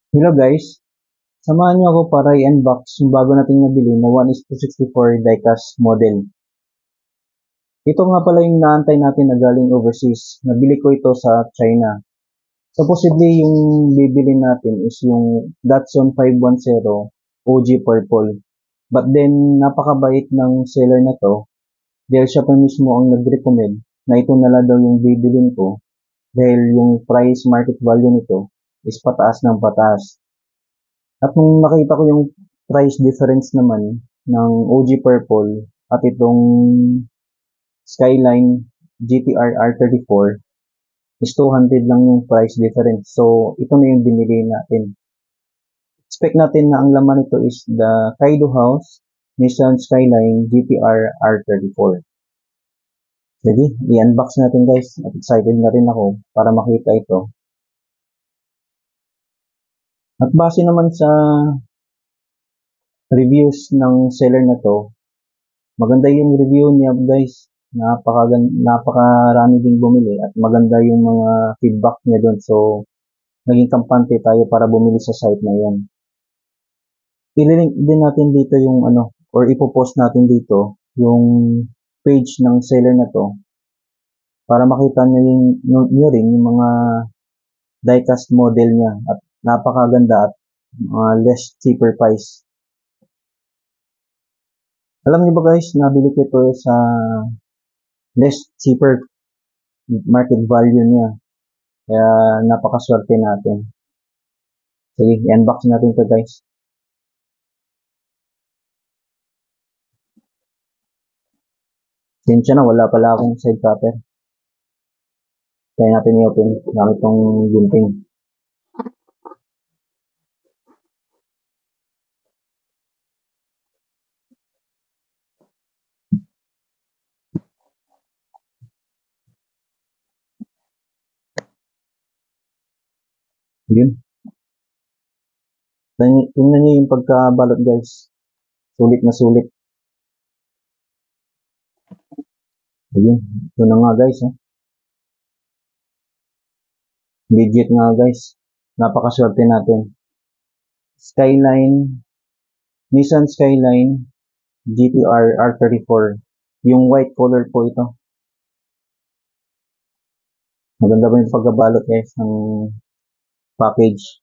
Hello guys, samahan niyo ako para i-unbox yung bago nating nabili na 1:64 diecast model. Ito nga pala yung naantay natin na galing overseas. Nabili ko ito sa China. Supposedly yung bibili natin is yung Datsun 510 OG Purple. But then napakabait ng seller na to dahil siya pa mismo ang nag-recommend na ito na daw yung bibilin ko dahil yung price market value nito is pataas ng pataas. At nung nakita ko yung price difference naman ng OG Purple at itong Skyline GTR R34 is 200 lang yung price difference. So, ito na yung binili natin. Expect natin na ang laman nito is the Kaido House Nissan Skyline GTR R34. Sige, i-unbox natin guys. At excited na rin ako para makita ito. At base naman sa reviews ng seller na to, maganda yung review niya guys. Napakarami din bumili at maganda yung mga feedback niya doon. So, naging kampante tayo para bumili sa site na yan. Ililink din natin dito yung or ipopost natin dito yung page ng seller na to para makita nyo rin yung mga diecast model niya at napakaganda at less cheaper price. Alam niyo ba guys, nabili ko ito sa less cheaper market value niya. Kaya napakaswerte natin. Sige, i-unbox natin to guys. Sensya na, wala pala akong side cutter. Kaya natin i-open gamit tong gunting. Yun. Tingnan niyo yung pagkabalot guys. Sulit na sulit. Ayun. Ito na nga guys. Legit nga guys. Napakaswerte natin. Skyline. Nissan Skyline GTR R34. Yung white color po ito. Maganda ba yung pagkabalot guys ng package.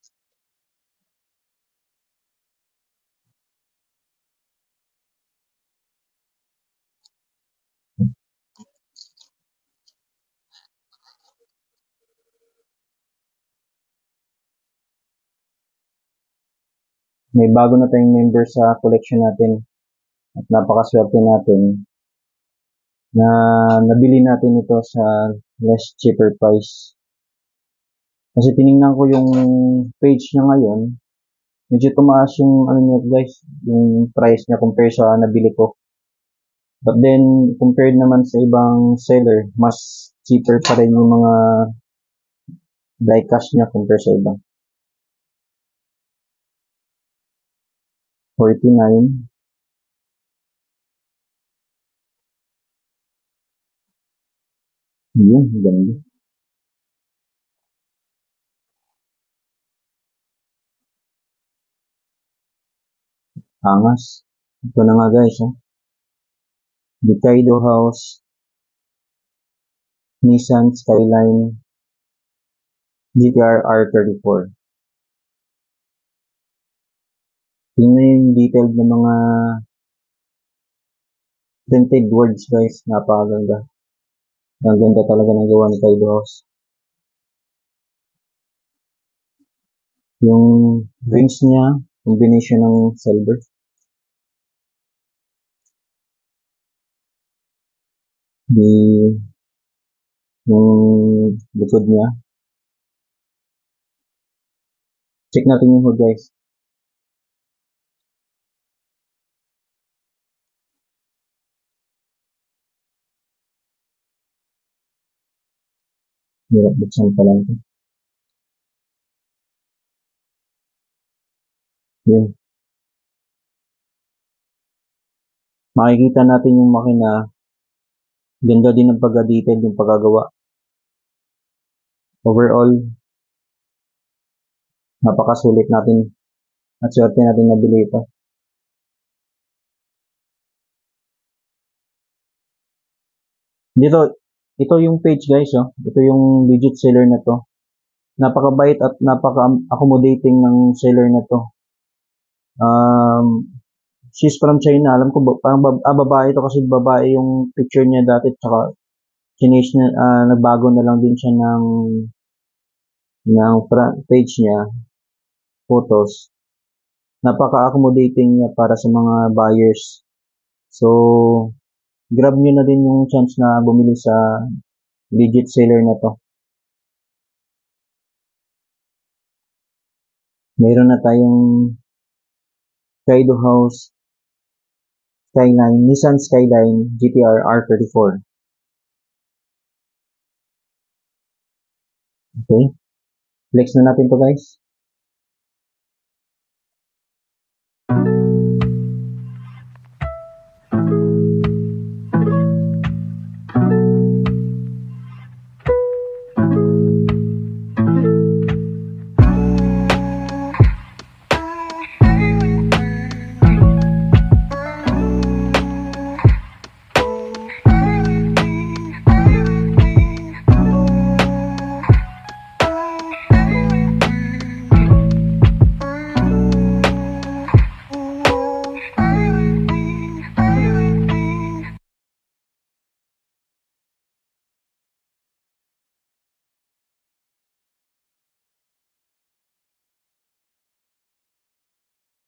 May bago na tayong member sa collection natin at napakaswerte natin na nabili natin ito sa less cheaper price. Kasi tiningnan ko yung page niya ngayon, medyo tumaas yung niya guys, yung price niya compare sa nabili ko. But then, compared naman sa ibang seller, mas cheaper pa rin yung mga die-cast niya compare sa iba. 49. Yun, ganda. Angas. Ito na nga guys, The Kaido House Nissan Skyline GTR R34. Tingnan yung detailed na mga printed words guys, napakaganda. Ang ganda talaga ng gawa ni Kaido House. Yung rings niya, combination ng silver. Yung likod niya. Check natin yung hood guys. Hirap buksan pa lang ito. Yun. Makikita natin yung makina. Ganda din ang pagka-detailed yung pagkagawa. Overall, Napakasulit natin at swerte natin nabili ito. Dito, ito yung page guys, oh. Ito yung legit seller na to. Napakabait at napaka-accommodating ng seller na to. She's from China. Alam ko, parang babae ito kasi babae yung picture niya dati. Tsaka, change na, nagbago na lang din siya ng front page niya, photos. Napaka-accommodating niya para sa mga buyers. So, grab nyo na din yung chance na bumili sa legit seller na to. Mayroon na tayong Kaido House Skyline, Nissan Skyline GTR R34. Okay, flex na natin to guys.